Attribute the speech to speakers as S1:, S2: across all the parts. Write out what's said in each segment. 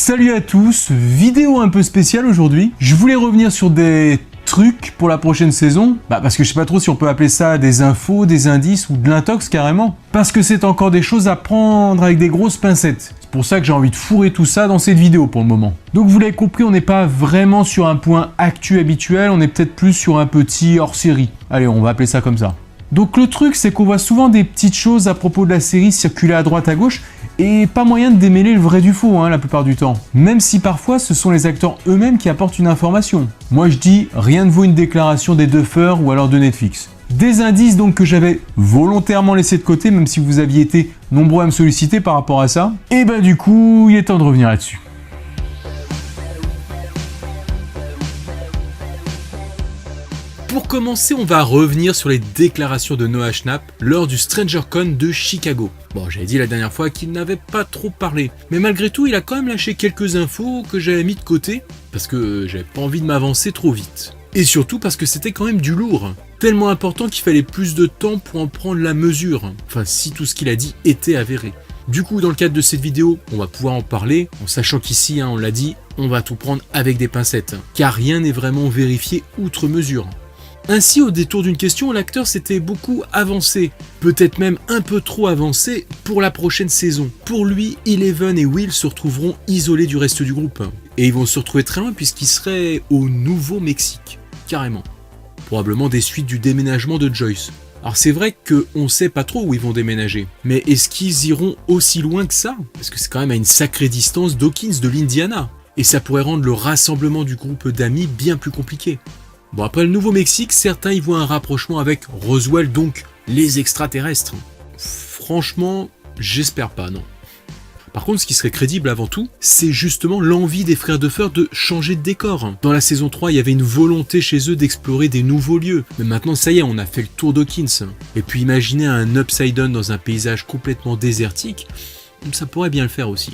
S1: Salut à tous, vidéo un peu spéciale aujourd'hui. Je voulais revenir sur des trucs pour la prochaine saison, parce que je sais pas trop si on peut appeler ça des infos, des indices ou de l'intox carrément, parce que c'est encore des choses à prendre avec des grosses pincettes. C'est pour ça que j'ai envie de fourrer tout ça dans cette vidéo pour le moment. Donc vous l'avez compris, on n'est pas vraiment sur un point actu habituel, on est peut-être plus sur un petit hors-série. Allez, on va appeler ça comme ça. Donc le truc, c'est qu'on voit souvent des petites choses à propos de la série circuler à droite à gauche, et pas moyen de démêler le vrai du faux la plupart du temps. Même si parfois ce sont les acteurs eux-mêmes qui apportent une information. Moi je dis, rien ne vaut une déclaration des duffers ou alors de Netflix. Des indices donc que j'avais volontairement laissés de côté, même si vous aviez été nombreux à me solliciter par rapport à ça. Et du coup, il est temps de revenir là-dessus.
S2: Pour commencer, on va revenir sur les déclarations de Noah Schnapp lors du StrangerCon de Chicago. Bon, j'avais dit la dernière fois qu'il n'avait pas trop parlé, mais malgré tout, il a quand même lâché quelques infos que j'avais mis de côté, parce que j'avais pas envie de m'avancer trop vite. Et surtout parce que c'était quand même du lourd, tellement important qu'il fallait plus de temps pour en prendre la mesure, enfin si tout ce qu'il a dit était avéré. Du coup, dans le cadre de cette vidéo, on va pouvoir en parler, en sachant qu'ici, on l'a dit, on va tout prendre avec des pincettes, car rien n'est vraiment vérifié outre mesure. Ainsi, au détour d'une question, l'acteur s'était beaucoup avancé, peut-être même un peu trop avancé pour la prochaine saison. Pour lui, Eleven et Will se retrouveront isolés du reste du groupe. Et ils vont se retrouver très loin puisqu'ils seraient au Nouveau-Mexique, carrément. Probablement des suites du déménagement de Joyce. Alors c'est vrai qu'on sait pas trop où ils vont déménager, mais est-ce qu'ils iront aussi loin que ça? Parce que c'est quand même à une sacrée distance d'Hawkins de l'Indiana. Et ça pourrait rendre le rassemblement du groupe d'amis bien plus compliqué. Bon, après le Nouveau-Mexique, certains y voient un rapprochement avec Roswell, donc les extraterrestres. Franchement, j'espère pas, non. Par contre, ce qui serait crédible avant tout, c'est justement l'envie des frères Duffer de changer de décor. Dans la saison 3, il y avait une volonté chez eux d'explorer des nouveaux lieux. Mais maintenant, ça y est, on a fait le tour d'Hawkins. Et puis imaginez un Upside Down dans un paysage complètement désertique, ça pourrait bien le faire aussi.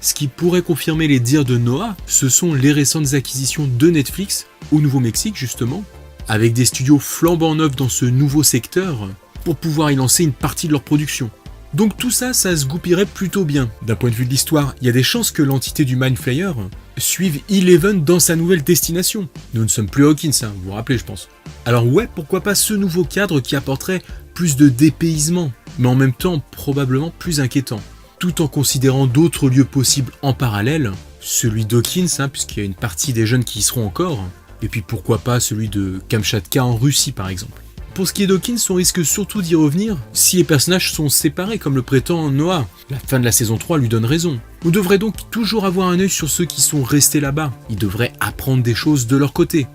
S2: Ce qui pourrait confirmer les dires de Noah, ce sont les récentes acquisitions de Netflix au Nouveau-Mexique justement, avec des studios flambant neufs dans ce nouveau secteur pour pouvoir y lancer une partie de leur production. Donc tout ça, ça se goupillerait plutôt bien. D'un point de vue de l'histoire, il y a des chances que l'entité du Mind Flayer suive Eleven dans sa nouvelle destination. Nous ne sommes plus à Hawkins, vous vous rappelez je pense. Alors ouais, pourquoi pas ce nouveau cadre qui apporterait plus de dépaysement, mais en même temps probablement plus inquiétant. Tout en considérant d'autres lieux possibles en parallèle, celui d'Hawkins, puisqu'il y a une partie des jeunes qui y seront encore, et puis pourquoi pas celui de Kamchatka en Russie par exemple. Pour ce qui est d'Hawkins, on risque surtout d'y revenir si les personnages sont séparés comme le prétend Noah. La fin de la saison 3 lui donne raison. On devrait donc toujours avoir un œil sur ceux qui sont restés là-bas. Ils devraient apprendre des choses de leur côté.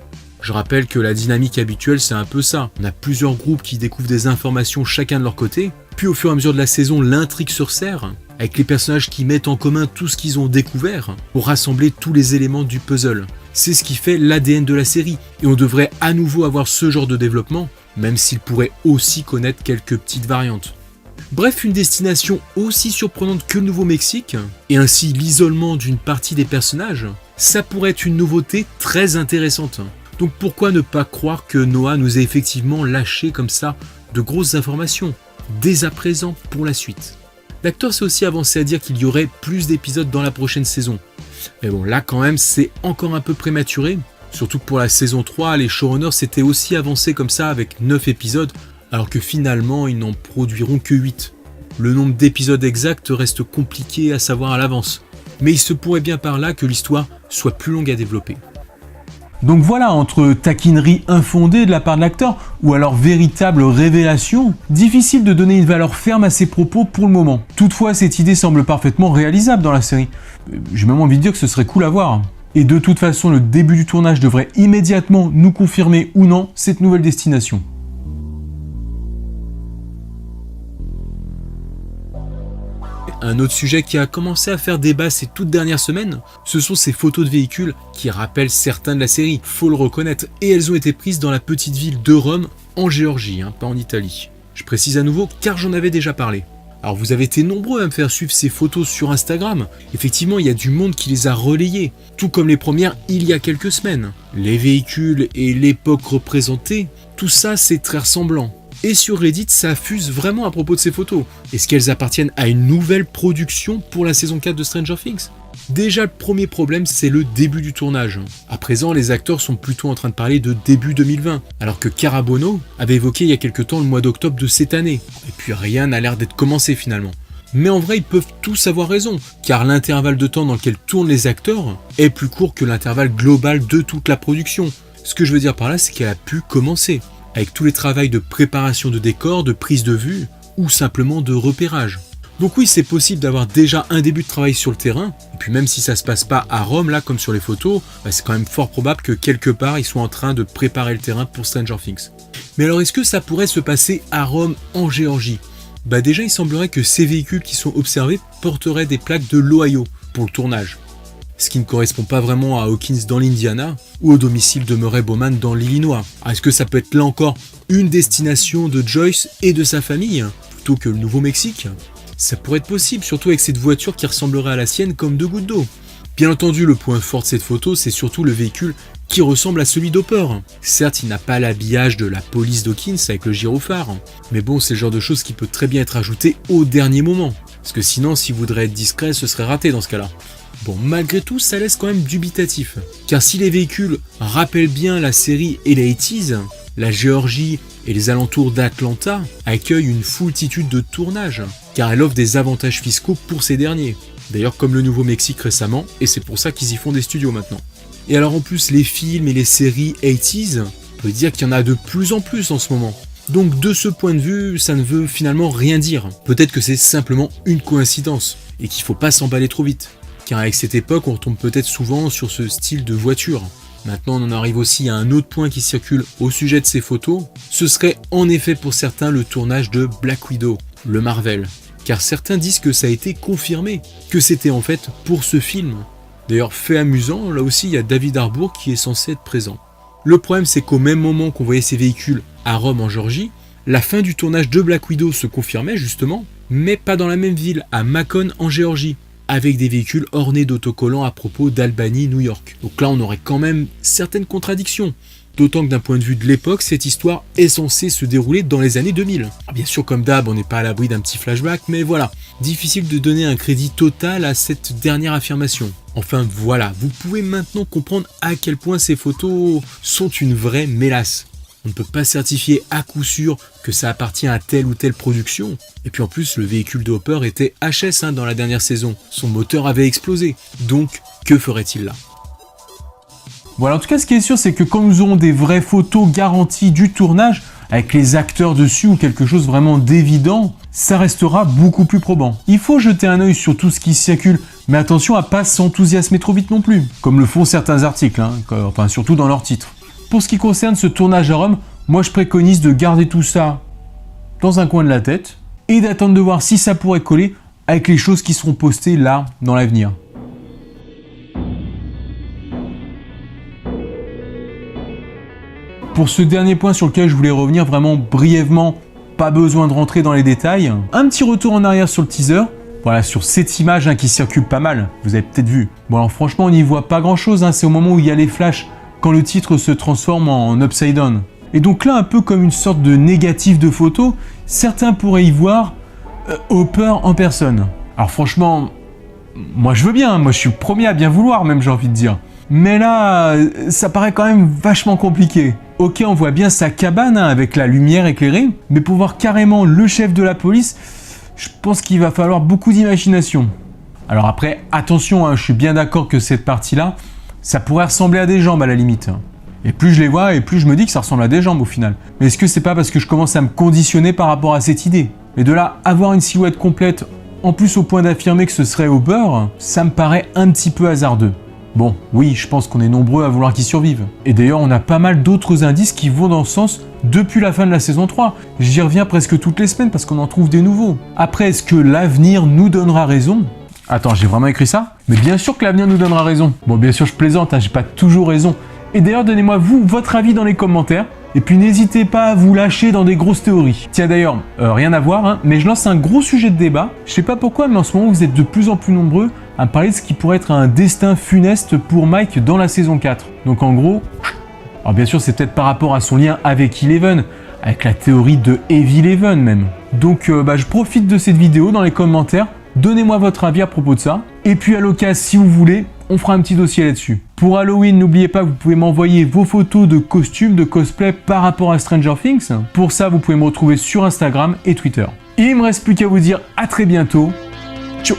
S2: Je rappelle que la dynamique habituelle, c'est un peu ça. On a plusieurs groupes qui découvrent des informations chacun de leur côté, puis au fur et à mesure de la saison, l'intrigue se resserre, avec les personnages qui mettent en commun tout ce qu'ils ont découvert pour rassembler tous les éléments du puzzle. C'est ce qui fait l'ADN de la série, et on devrait à nouveau avoir ce genre de développement, même s'il pourrait aussi connaître quelques petites variantes. Bref, une destination aussi surprenante que le Nouveau-Mexique, et ainsi l'isolement d'une partie des personnages, ça pourrait être une nouveauté très intéressante. Donc pourquoi ne pas croire que Noah nous a effectivement lâché comme ça de grosses informations, dès à présent pour la suite. L'acteur s'est aussi avancé à dire qu'il y aurait plus d'épisodes dans la prochaine saison. Mais bon, là quand même c'est encore un peu prématuré, surtout que pour la saison 3, les showrunners s'étaient aussi avancés comme ça avec 9 épisodes, alors que finalement ils n'en produiront que 8. Le nombre d'épisodes exact reste compliqué à savoir à l'avance, mais il se pourrait bien par là que l'histoire soit plus longue à développer.
S1: Donc voilà, entre taquinerie infondée de la part de l'acteur ou alors véritable révélation, difficile de donner une valeur ferme à ses propos pour le moment. Toutefois, cette idée semble parfaitement réalisable dans la série. J'ai même envie de dire que ce serait cool à voir. Et de toute façon, le début du tournage devrait immédiatement nous confirmer ou non cette nouvelle destination.
S2: Un autre sujet qui a commencé à faire débat ces toutes dernières semaines, ce sont ces photos de véhicules qui rappellent certains de la série, faut le reconnaître, et elles ont été prises dans la petite ville de Rome, en Géorgie, pas en Italie. Je précise à nouveau car j'en avais déjà parlé. Alors vous avez été nombreux à me faire suivre ces photos sur Instagram, effectivement il y a du monde qui les a relayées, tout comme les premières il y a quelques semaines. Les véhicules et l'époque représentée, tout ça c'est très ressemblant. Et sur Reddit, ça fuse vraiment à propos de ces photos. Est-ce qu'elles appartiennent à une nouvelle production pour la saison 4 de Stranger Things ? Déjà, le premier problème, c'est le début du tournage. À présent, les acteurs sont plutôt en train de parler de début 2020, alors que Cara Bono avait évoqué il y a quelque temps le mois d'octobre de cette année. Et puis rien n'a l'air d'être commencé finalement. Mais en vrai, ils peuvent tous avoir raison, car l'intervalle de temps dans lequel tournent les acteurs est plus court que l'intervalle global de toute la production. Ce que je veux dire par là, c'est qu'elle a pu commencer, avec tous les travaux de préparation de décors, de prise de vue, ou simplement de repérage. Donc oui, c'est possible d'avoir déjà un début de travail sur le terrain, et puis même si ça se passe pas à Rome, là, comme sur les photos, c'est quand même fort probable que quelque part, ils soient en train de préparer le terrain pour Stranger Things. Mais alors, est-ce que ça pourrait se passer à Rome, en Géorgie ? Déjà, il semblerait que ces véhicules qui sont observés porteraient des plaques de l'Ohio pour le tournage. Ce qui ne correspond pas vraiment à Hawkins dans l'Indiana, ou au domicile de Murray Bowman dans l'Illinois. Est-ce que ça peut être là encore une destination de Joyce et de sa famille, plutôt que le Nouveau-Mexique ? Ça pourrait être possible, surtout avec cette voiture qui ressemblerait à la sienne comme deux gouttes d'eau. Bien entendu, le point fort de cette photo, c'est surtout le véhicule qui ressemble à celui d'Hopper. Certes, il n'a pas l'habillage de la police d'Hawkins avec le gyrophare, mais bon, c'est le genre de chose qui peut très bien être ajouté au dernier moment. Parce que sinon, s'il voudrait être discret, ce serait raté dans ce cas-là. Bon, malgré tout, ça laisse quand même dubitatif. Car si les véhicules rappellent bien la série et les 80s, la Géorgie et les alentours d'Atlanta accueillent une foultitude de tournages, car elle offre des avantages fiscaux pour ces derniers. D'ailleurs comme le Nouveau-Mexique récemment, et c'est pour ça qu'ils y font des studios maintenant. Et alors en plus les films et les séries 80s, on peut dire qu'il y en a de plus en plus en ce moment. Donc de ce point de vue, ça ne veut finalement rien dire. Peut-être que c'est simplement une coïncidence, et qu'il ne faut pas s'emballer trop vite. Car avec cette époque, on retombe peut-être souvent sur ce style de voiture. Maintenant, on en arrive aussi à un autre point qui circule au sujet de ces photos. Ce serait en effet pour certains le tournage de Black Widow, le Marvel. Car certains disent que ça a été confirmé, que c'était en fait pour ce film. D'ailleurs, fait amusant, là aussi il y a David Harbour qui est censé être présent. Le problème c'est qu'au même moment qu'on voyait ces véhicules à Rome en Géorgie, la fin du tournage de Black Widow se confirmait justement, mais pas dans la même ville, à Macon en Géorgie, avec des véhicules ornés d'autocollants à propos d'Albany, New York. Donc là on aurait quand même certaines contradictions. D'autant que d'un point de vue de l'époque, cette histoire est censée se dérouler dans les années 2000. Bien sûr, comme d'hab, on n'est pas à l'abri d'un petit flashback, mais voilà, difficile de donner un crédit total à cette dernière affirmation. Enfin voilà, vous pouvez maintenant comprendre à quel point ces photos sont une vraie mélasse. On ne peut pas certifier à coup sûr que ça appartient à telle ou telle production. Et puis en plus, le véhicule de Hopper était HS dans la dernière saison. Son moteur avait explosé. Donc, que ferait-il là ?
S1: Voilà, en tout cas, ce qui est sûr, c'est que quand nous aurons des vraies photos garanties du tournage, avec les acteurs dessus ou quelque chose vraiment d'évident, ça restera beaucoup plus probant. Il faut jeter un œil sur tout ce qui circule, mais attention à pas s'enthousiasmer trop vite non plus, comme le font certains articles, enfin surtout dans leur titre. Pour ce qui concerne ce tournage à Rome, moi je préconise de garder tout ça dans un coin de la tête et d'attendre de voir si ça pourrait coller avec les choses qui seront postées là dans l'avenir. Pour ce dernier point sur lequel je voulais revenir vraiment brièvement, pas besoin de rentrer dans les détails, un petit retour en arrière sur le teaser, voilà, sur cette image qui circule pas mal, vous avez peut-être vu. Bon alors franchement on n'y voit pas grand chose, c'est au moment où il y a les flashs, quand le titre se transforme en upside down. Et donc là, un peu comme une sorte de négatif de photo, certains pourraient y voir Hopper en personne. Alors franchement, moi je veux bien, moi je suis le premier à bien vouloir même, j'ai envie de dire. Mais là, ça paraît quand même vachement compliqué. Ok, on voit bien sa cabane avec la lumière éclairée, mais pour voir carrément le chef de la police, je pense qu'il va falloir beaucoup d'imagination. Alors après, attention, je suis bien d'accord que cette partie-là, ça pourrait ressembler à des jambes à la limite. Et plus je les vois, et plus je me dis que ça ressemble à des jambes au final. Mais est-ce que c'est pas parce que je commence à me conditionner par rapport à cette idée ? Et de là, avoir une silhouette complète, en plus au point d'affirmer que ce serait Hopper, ça me paraît un petit peu hasardeux. Bon, oui, je pense qu'on est nombreux à vouloir qu'il survive. Et d'ailleurs, on a pas mal d'autres indices qui vont dans ce sens depuis la fin de la saison 3. J'y reviens presque toutes les semaines parce qu'on en trouve des nouveaux. Après, est-ce que l'avenir nous donnera raison ? Attends, j'ai vraiment écrit ça ? Mais bien sûr que l'avenir nous donnera raison. Bon, bien sûr, je plaisante, j'ai pas toujours raison. Et d'ailleurs, donnez-moi vous votre avis dans les commentaires. Et puis n'hésitez pas à vous lâcher dans des grosses théories. Tiens d'ailleurs, rien à voir, mais je lance un gros sujet de débat. Je sais pas pourquoi, mais en ce moment vous êtes de plus en plus nombreux à me parler de ce qui pourrait être un destin funeste pour Mike dans la saison 4. Donc en gros, alors bien sûr c'est peut-être par rapport à son lien avec Eleven, avec la théorie de Evil Eleven même. Donc je profite de cette vidéo dans les commentaires. Donnez-moi votre avis à propos de ça. Et puis à l'occasion, si vous voulez, on fera un petit dossier là-dessus. Pour Halloween, n'oubliez pas que vous pouvez m'envoyer vos photos de costumes, de cosplay par rapport à Stranger Things. Pour ça, vous pouvez me retrouver sur Instagram et Twitter. Il me reste plus qu'à vous dire à très bientôt. Ciao.